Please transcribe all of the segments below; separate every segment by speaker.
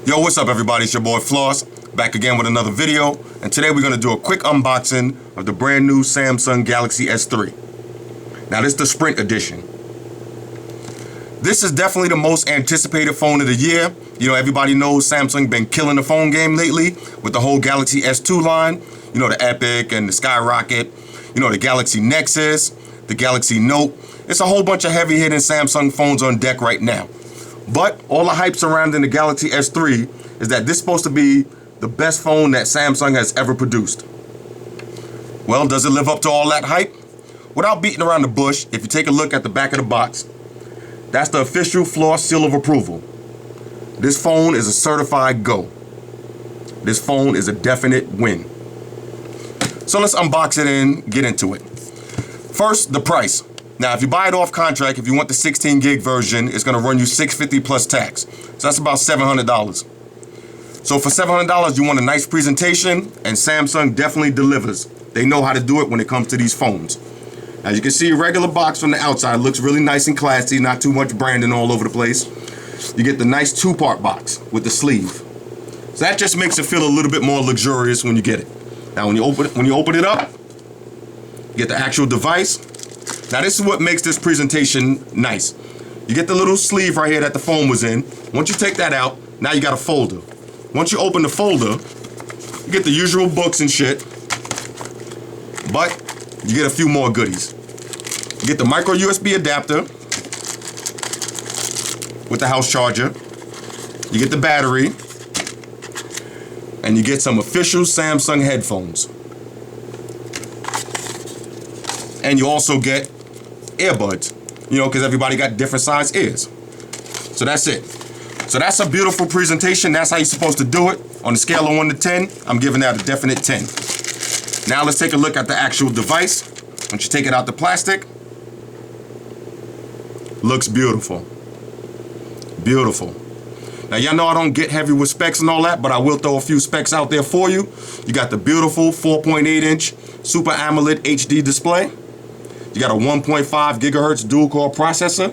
Speaker 1: Yo, what's up everybody? It's your boy Floss, back again with another video, and today we're going to do a quick unboxing of the brand new Samsung Galaxy S3. Now this is the Sprint edition. This is definitely the most anticipated phone of the year. You know, everybody knows Samsung been killing the phone game lately with the whole Galaxy S2 line. You know, the Epic and the Skyrocket, you know, the Galaxy Nexus, the Galaxy Note. It's a whole bunch of heavy hitting Samsung phones on deck right now. But all the hype surrounding the Galaxy S3 is that this is supposed to be the best phone that Samsung has ever produced. Well, does it live up to all that hype? Without beating around the bush, if you take a look at the back of the box, that's the official Floss seal of approval. This phone is a certified go. This phone is a definite win. So let's unbox it and get into it. First, the price. Now, if you buy it off contract, if you want the 16 gig version, it's gonna run you $650 plus tax. So that's about $700. So for $700, you want a nice presentation, and Samsung definitely delivers. They know how to do it when it comes to these phones. As you can see, a regular box from the outside looks really nice and classy, not too much branding all over the place. You get the nice two-part box with the sleeve. So that just makes it feel a little bit more luxurious when you get it. Now, when you open it up, you get the actual device. Now this is what makes this presentation nice. You get the little sleeve right here that the phone was in. Once you take that out, now you got a folder. Once you open the folder, you get the usual books and shit, but you get a few more goodies. You get the micro USB adapter with the house charger. You get the battery, and you get some official Samsung headphones. And you also get earbuds, you know, because everybody got different size ears. So that's it. So that's a beautiful presentation. That's how you're supposed to do it. On a scale of 1 to 10, I'm giving that a definite 10. Now let's take a look at the actual device. Once you take it out the plastic, looks beautiful. Beautiful. Now y'all know I don't get heavy with specs and all that, but I will throw a few specs out there for you. You got the beautiful 4.8-inch Super AMOLED HD display. You got a 1.5 gigahertz dual-core processor.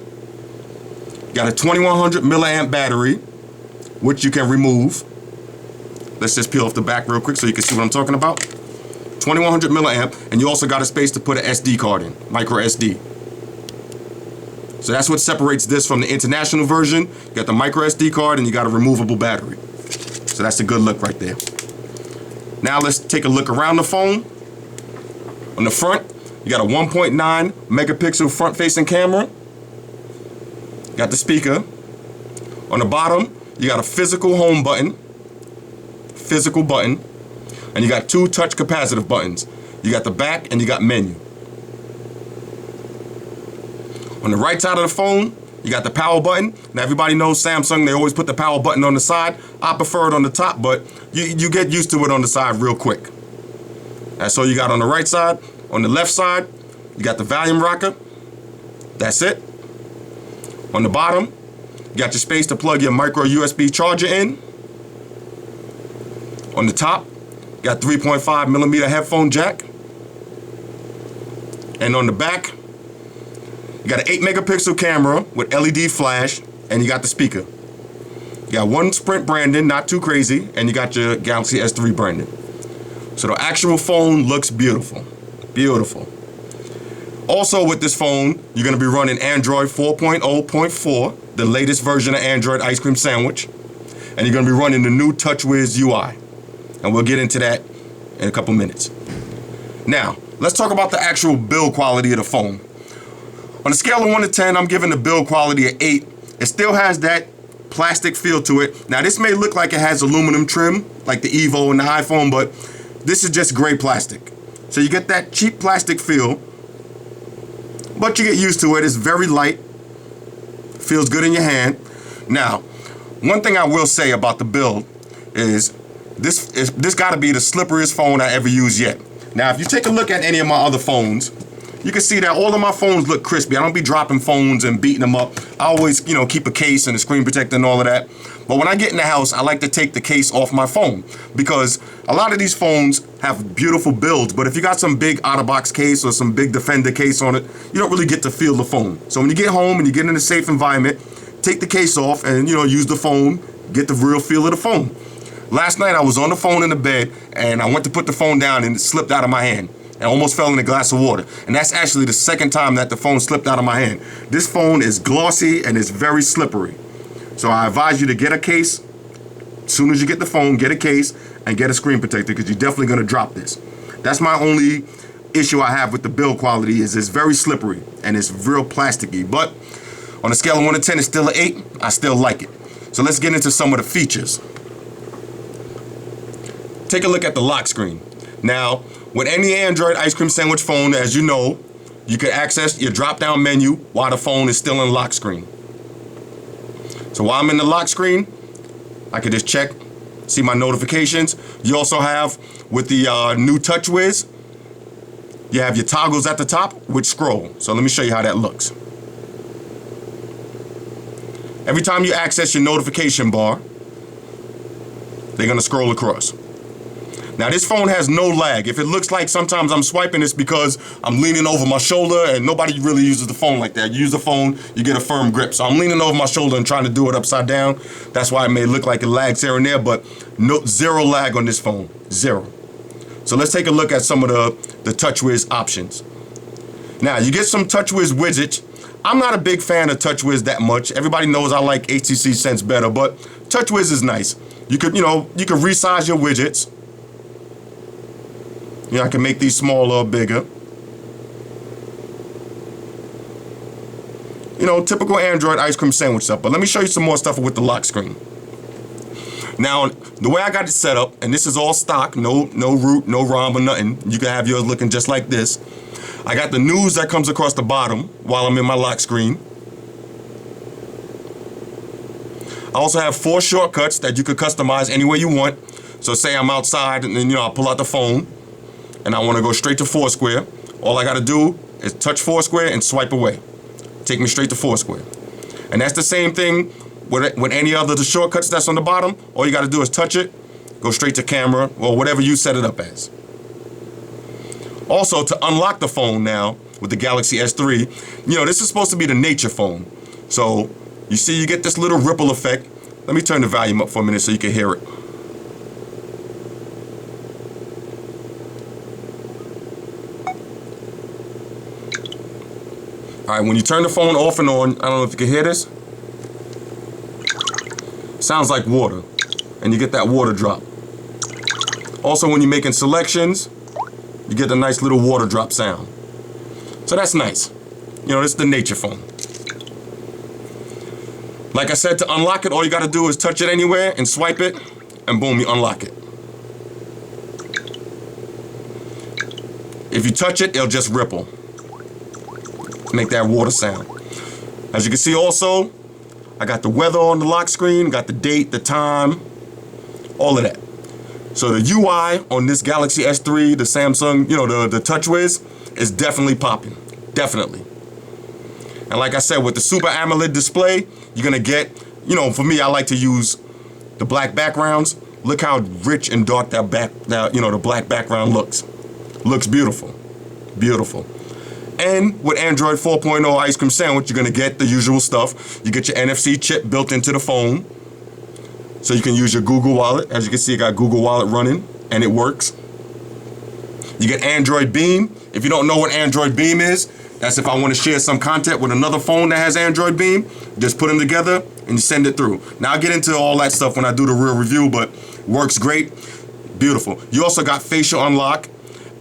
Speaker 1: You got a 2100 milliamp battery, which you can remove. Let's just peel off the back real quick so you can see what I'm talking about. 2100 milliamp, and you also got a space to put an SD card in, micro SD. So that's what separates this from the international version. You got the micro SD card, and you got a removable battery. So that's a good look right there. Now let's take a look around the phone. On the front, you got a 1.9 megapixel front-facing camera. You got the speaker. On the bottom, you got a physical home button. Physical button. And you got two touch capacitive buttons. You got the back and you got menu. On the right side of the phone, you got the power button. Now everybody knows Samsung, they always put the power button on the side. I prefer it on the top, but you get used to it on the side real quick. That's all you got on the right side. On the left side, you got the volume rocker. That's it. On the bottom, you got your space to plug your micro USB charger in. On the top, you got 3.5 millimeter headphone jack. And on the back, you got an 8 megapixel camera with LED flash, and you got the speaker. You got one Sprint branding, not too crazy, and you got your Galaxy S3 branding. So the actual phone looks beautiful. Beautiful. Also with this phone, you're going to be running Android 4.0.4, the latest version of Android Ice Cream Sandwich. And you're going to be running the new Touchwiz Ui. And we'll get into that in a couple minutes. Now, let's talk about the actual build quality of the phone. On a scale of 1 to 10, I'm giving the build quality an 8. It still has that plastic feel to it. Now, this may look like it has aluminum trim, like the Evo and the iPhone, but this is just gray plastic. So you get that cheap plastic feel, but you get used to it. It's very light, feels good in your hand. Now, one thing I will say about the build is this got to be the slipperiest phone I ever used yet. Now, if you take a look at any of my other phones, you can see that all of my phones look crispy. I don't be dropping phones and beating them up. I always, you know, keep a case and a screen protector and all of that. But when I get in the house, I like to take the case off my phone because a lot of these phones have beautiful builds, but if you got some big out-of-box case or some big Defender case on it, you don't really get to feel the phone. So when you get home and you get in a safe environment, take the case off and, you know, use the phone get the real feel of the phone. Last night I was on the phone in the bed and I went to put the phone down and it slipped out of my hand and almost fell in a glass of water. And that's actually the second time that the phone slipped out of my hand. This phone is glossy and it's very slippery. So I advise you to get a case. As soon as you get the phone, get a case and get a screen protector because you're definitely going to drop this. That's my only issue I have with the build quality is it's very slippery and it's real plasticky. But on a scale of 1 to 10, it's still an 8. I still like it. So let's get into some of the features. Take a look at the lock screen. Now, with any Android ice cream sandwich phone, as you know, you can access your drop-down menu while the phone is still in lock screen. So while I'm in the lock screen, I can just check, see my notifications. You also have, with the new Touchwiz, you have your toggles at the top which scroll. So let me show you how that looks. Every time you access your notification bar, they're gonna scroll across. Now this phone has no lag. If it looks like sometimes I'm swiping, it's because I'm leaning over my shoulder and nobody really uses the phone like that. You use the phone, you get a firm grip. So I'm leaning over my shoulder and trying to do it upside down. That's why it may look like it lags here and there, but zero lag on this phone, zero. So let's take a look at some of the Touchwiz options. Now you get some Touchwiz widgets. I'm not a big fan of Touchwiz that much. Everybody knows I like HTC Sense better, but Touchwiz is nice. You could resize your widgets. You know, I can make these smaller or bigger. You know, typical Android ice cream sandwich stuff. But let me show you some more stuff with the lock screen. Now, the way I got it set up, and this is all stock, no root, no ROM or nothing. You can have yours looking just like this. I got the news that comes across the bottom while I'm in my lock screen. I also have 4 shortcuts that you could customize any way you want. So say I'm outside and then, I pull out the phone and I want to go straight to Foursquare. All I got to do is touch Foursquare and swipe away. Take me straight to Foursquare. And that's the same thing with any other of the shortcuts that's on the bottom. All you got to do is touch it, go straight to camera or whatever you set it up as. Also, to unlock the phone now with the Galaxy S3, this is supposed to be the nature phone. So you see you get this little ripple effect. Let me turn the volume up for a minute so you can hear it. All right, when you turn the phone off and on, I don't know if you can hear this. Sounds like water, and you get that water drop. Also, when you're making selections, you get a nice little water drop sound. So that's nice. It's the nature phone. Like I said, to unlock it, all you gotta do is touch it anywhere and swipe it, and boom, you unlock it. If you touch it, it'll just ripple. Make that water sound. As you can see also, I got the weather on the lock screen, got the date, the time, all of that. So the UI on this Galaxy S3, the Samsung, the Touchwiz is definitely popping, definitely. And like I said, with the Super AMOLED display, you're gonna get, for me, I like to use the black backgrounds. Look how rich and dark the black background looks. Looks beautiful, beautiful. And with Android 4.0 ice cream sandwich, you're gonna get the usual stuff. You get your NFC chip built into the phone. So you can use your Google Wallet. As you can see, I got Google Wallet running and it works. You get Android Beam. If you don't know what Android Beam is, that's if I want to share some content with another phone that has Android Beam, just put them together and you send it through. Now I'll get into all that stuff when I do the real review, but works great, beautiful. You also got facial unlock.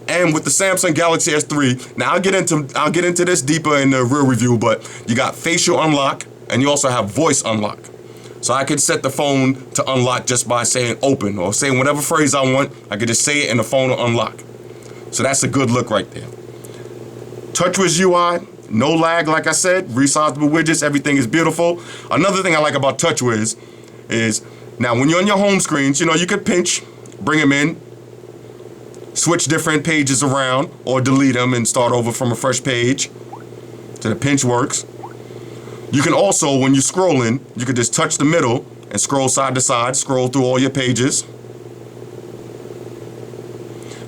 Speaker 1: And with the Samsung Galaxy S3, now I'll get into this deeper in the real review, but you got facial unlock and you also have voice unlock. So I could set the phone to unlock just by saying open or saying whatever phrase I want. I could just say it and the phone will unlock. So that's a good look right there. Touchwiz UI, no lag, like I said, resizable widgets, everything is beautiful. Another thing I like about Touchwiz is now when you're on your home screens, you could pinch, bring them in, switch different pages around or delete them and start over from a fresh page. So the pinch works. You can also, when you're scrolling, you can just touch the middle and scroll side to side, scroll through all your pages.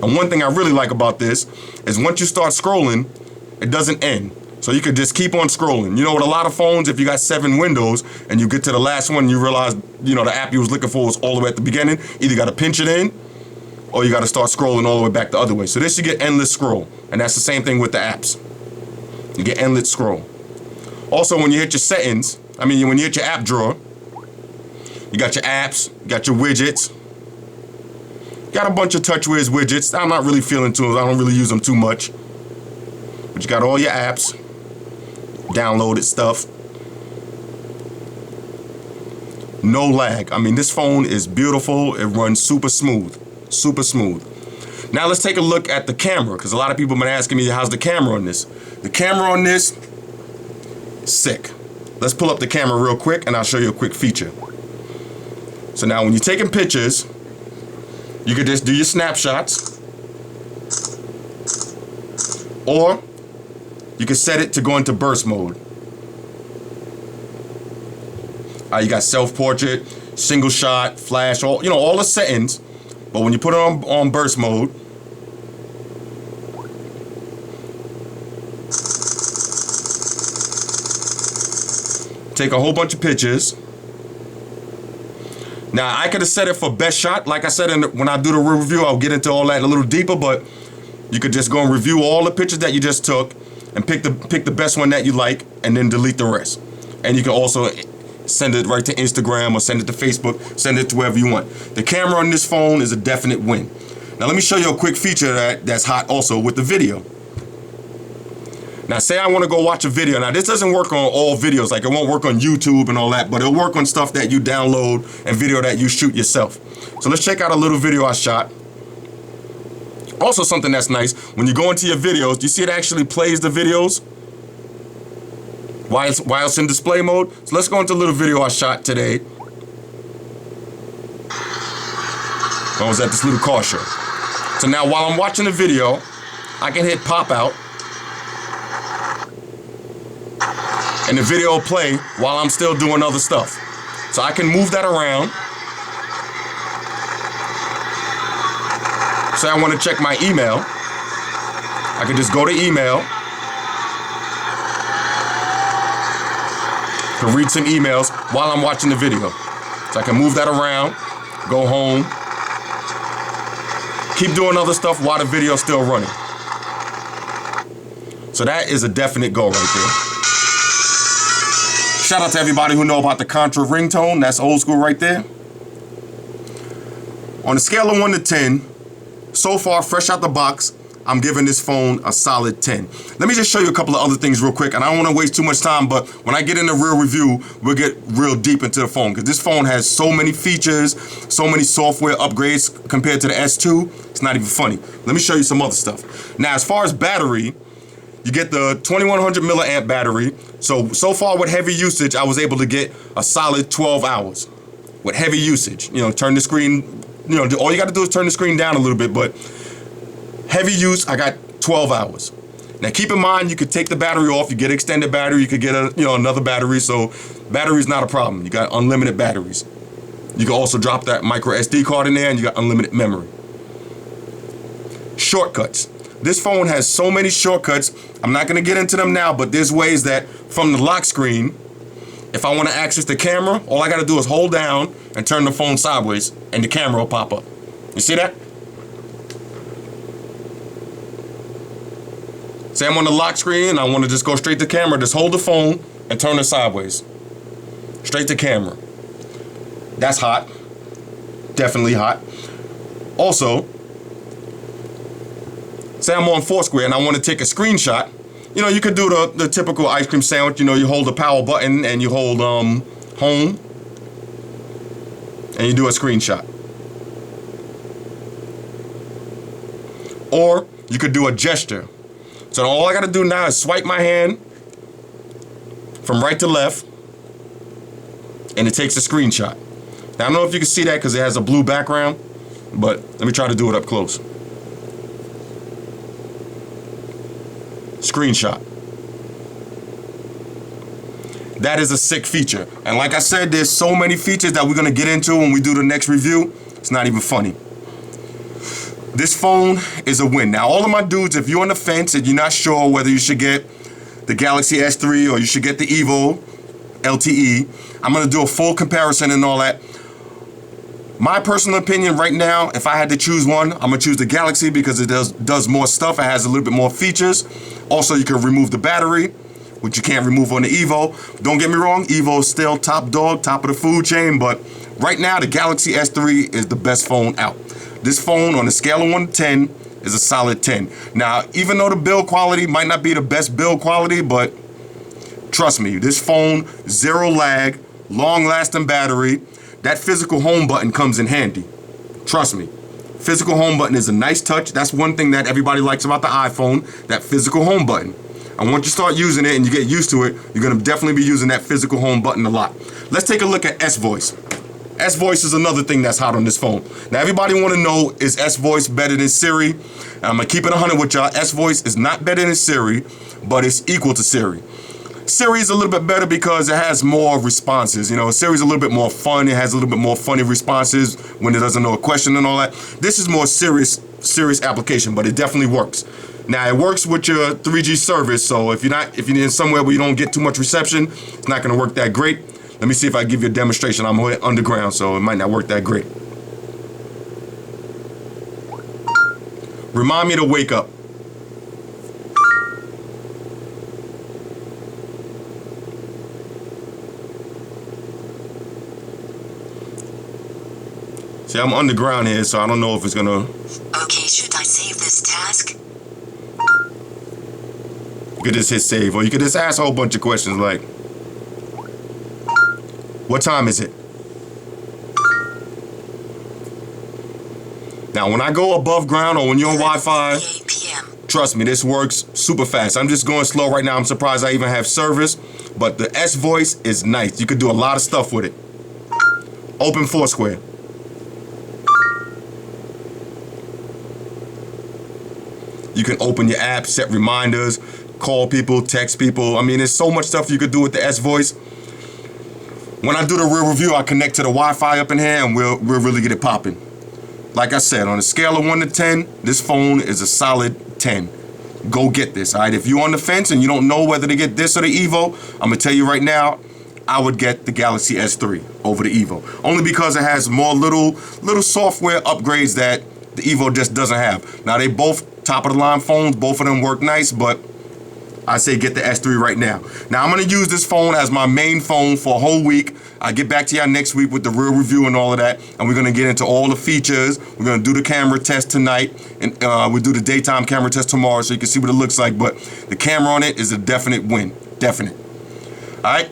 Speaker 1: And one thing I really like about this is once you start scrolling, it doesn't end. So you could just keep on scrolling. You know, with a lot of phones, if you got 7 windows and you get to the last one, you realize, you know, the app you was looking for was all the way at the beginning. Either you got to pinch it in or you got to start scrolling all the way back the other way. So this, you get endless scroll. And that's the same thing with the apps. You get endless scroll. Also, when you hit your settings, when you hit your app drawer, you got your apps, you got your widgets. Got a bunch of Touchwiz widgets. I'm not really feeling to them. I don't really use them too much. But you got all your apps, downloaded stuff. No lag. This phone is beautiful. It runs super smooth. Super smooth. Now let's take a look at the camera, because a lot of people have been asking me, how's the camera on this? The camera on this, sick. Let's pull up the camera real quick and I'll show you a quick feature. So now when you're taking pictures, you could just do your snapshots, or you can set it to go into burst mode. You got self-portrait, single shot, flash, all the settings. But when you put it on burst mode, take a whole bunch of pictures. Now, I could have set it for best shot. Like I said, when I do the review, I'll get into all that a little deeper, but you could just go and review all the pictures that you just took and pick the best one that you like and then delete the rest. And you can also send it right to Instagram or send it to Facebook, send it to wherever you want. The camera on this phone is a definite win. Now, let me show you a quick feature that's hot also with the video. Now, say I want to go watch a video. Now, this doesn't work on all videos. Like, it won't work on YouTube and all that, but it'll work on stuff that you download and video that you shoot yourself. So let's check out a little video I shot. Also, something that's nice, when you go into your videos, you see it actually plays the videos while it's in display mode. So let's go into a little video I shot today. I was at this little car show. So now, while I'm watching the video, I can hit pop out, and the video will play while I'm still doing other stuff. So I can move that around. Say I want to check my email. I can just go to email. To read some emails while I'm watching the video. So I can move that around, go home, keep doing other stuff while the video's still running. So that is a definite go right there. Shout out to everybody who know about the Contra ringtone. That's old school right there. On a scale of 1 to 10, so far, fresh out the box, I'm giving this phone a solid 10. Let me just show you a couple of other things real quick, and I don't want to waste too much time, but when I get in the real review, we'll get real deep into the phone, because this phone has so many features, so many software upgrades compared to the S2, it's not even funny. Let me show you some other stuff. Now, as far as battery, you get the 2100 milliamp battery. So far with heavy usage, I was able to get a solid 12 hours with heavy usage. Turn the screen, all you got to do is turn the screen down a little bit, but heavy use, I got 12 hours. Now, keep in mind, you could take the battery off. You get extended battery. You could get another battery. So battery's not a problem. You got unlimited batteries. You can also drop that micro SD card in there, and you got unlimited memory. Shortcuts. This phone has so many shortcuts. I'm not going to get into them now, but there's ways that from the lock screen, if I want to access the camera, all I got to do is hold down and turn the phone sideways, and the camera will pop up. You see that? Say I'm on the lock screen and I want to just go straight to camera, just hold the phone and turn it sideways. Straight to camera. That's hot. Definitely hot. Also, say I'm on Foursquare and I want to take a screenshot. You could do the typical ice cream sandwich. You hold the power button and you hold home and you do a screenshot. Or you could do a gesture. So all I got to do now is swipe my hand from right to left, and it takes a screenshot. Now, I don't know if you can see that because it has a blue background, but let me try to do it up close. Screenshot. That is a sick feature. And like I said, there's so many features that we're going to get into when we do the next review. It's not even funny. This phone is a win. Now, all of my dudes, if you're on the fence and you're not sure whether you should get the Galaxy S3 or you should get the Evo LTE. I'm going to do a full comparison and all that. My personal opinion right now, if I had to choose one, I'm going to choose the Galaxy because it does more stuff. It has a little bit more features. Also, you can remove the battery, which you can't remove on the Evo. Don't get me wrong, Evo is still top dog, top of the food chain, but right now the Galaxy S3 is the best phone out. This phone on a scale of 1 to 10 is a solid 10. Now, even though the build quality might not be the best build quality, but trust me, this phone, zero lag, long-lasting battery. That physical home button comes in handy. Trust me. Physical home button is a nice touch. That's one thing that everybody likes about the iPhone, that physical home button. And once you start using it and you get used to it, you're going to definitely be using that physical home button a lot. Let's take a look at S-Voice. S-Voice is another thing that's hot on this phone. Now, everybody want to know, is S-Voice better than Siri? And I'm going to keep it 100 with y'all. S-Voice is not better than Siri, but it's equal to Siri. Siri is a little bit better because it has more responses. You know, Siri's a little bit more fun. It has a little bit more funny responses when it doesn't know a question and all that. This is more serious application, but it definitely works. Now, it works with your 3G service, so if you're in somewhere where you don't get too much reception, it's not going to work that great. Let me see if I give you a demonstration. I'm underground, so it might not work that great. Remind me to wake up. See, I'm underground here, so I don't know if it's gonna...
Speaker 2: Okay, should I save this task?
Speaker 1: You could just hit save, or you could just ask a whole bunch of questions like, what time is it? Now, when I go above ground or when you're on Wi-Fi, trust me, this works super fast. I'm just going slow right now. I'm surprised I even have service, but the S-Voice is nice. You could do a lot of stuff with it. Open Foursquare. You can open your app, set reminders, call people, text people. I mean, there's so much stuff you could do with the S-Voice. When I do the real review, I connect to the Wi-Fi up in here and we'll really get it popping. Like I said, on a scale of 1 to 10, this phone is a solid 10. Go get this, all right? If you're on the fence and you don't know whether to get this or the Evo, I'm going to tell you right now, I would get the Galaxy S3 over the Evo. Only because it has more little software upgrades that the Evo just doesn't have. Now, they both top of the line phones, both of them work nice, but I say get the S3 right now. Now, I'm going to use this phone as my main phone for a whole week. I'll get back to y'all next week with the real review and all of that, and we're going to get into all the features. We're going to do the camera test tonight, and we'll do the daytime camera test tomorrow so you can see what it looks like, but the camera on it is a definite win. Definite. All right?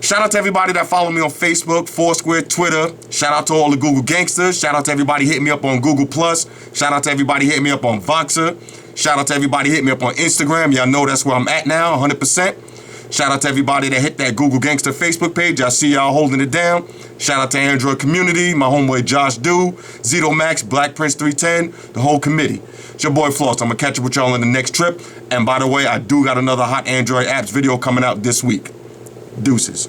Speaker 1: Shout out to everybody that follow me on Facebook, Foursquare, Twitter. Shout out to all the Google gangsters. Shout out to everybody hitting me up on Google+. Shout out to everybody hitting me up on Voxer. Shout out to everybody hitting me up on Instagram. Y'all know that's where I'm at now, 100%. Shout out to everybody that hit that Google Gangster Facebook page. I see y'all holding it down. Shout out to Android Community, my homeboy Josh Do, Zito Max, Black Prince 310, the whole committee. It's your boy Floss. I'm going to catch up with y'all in the next trip. And by the way, I do got another Hot Android Apps video coming out this week. Deuces.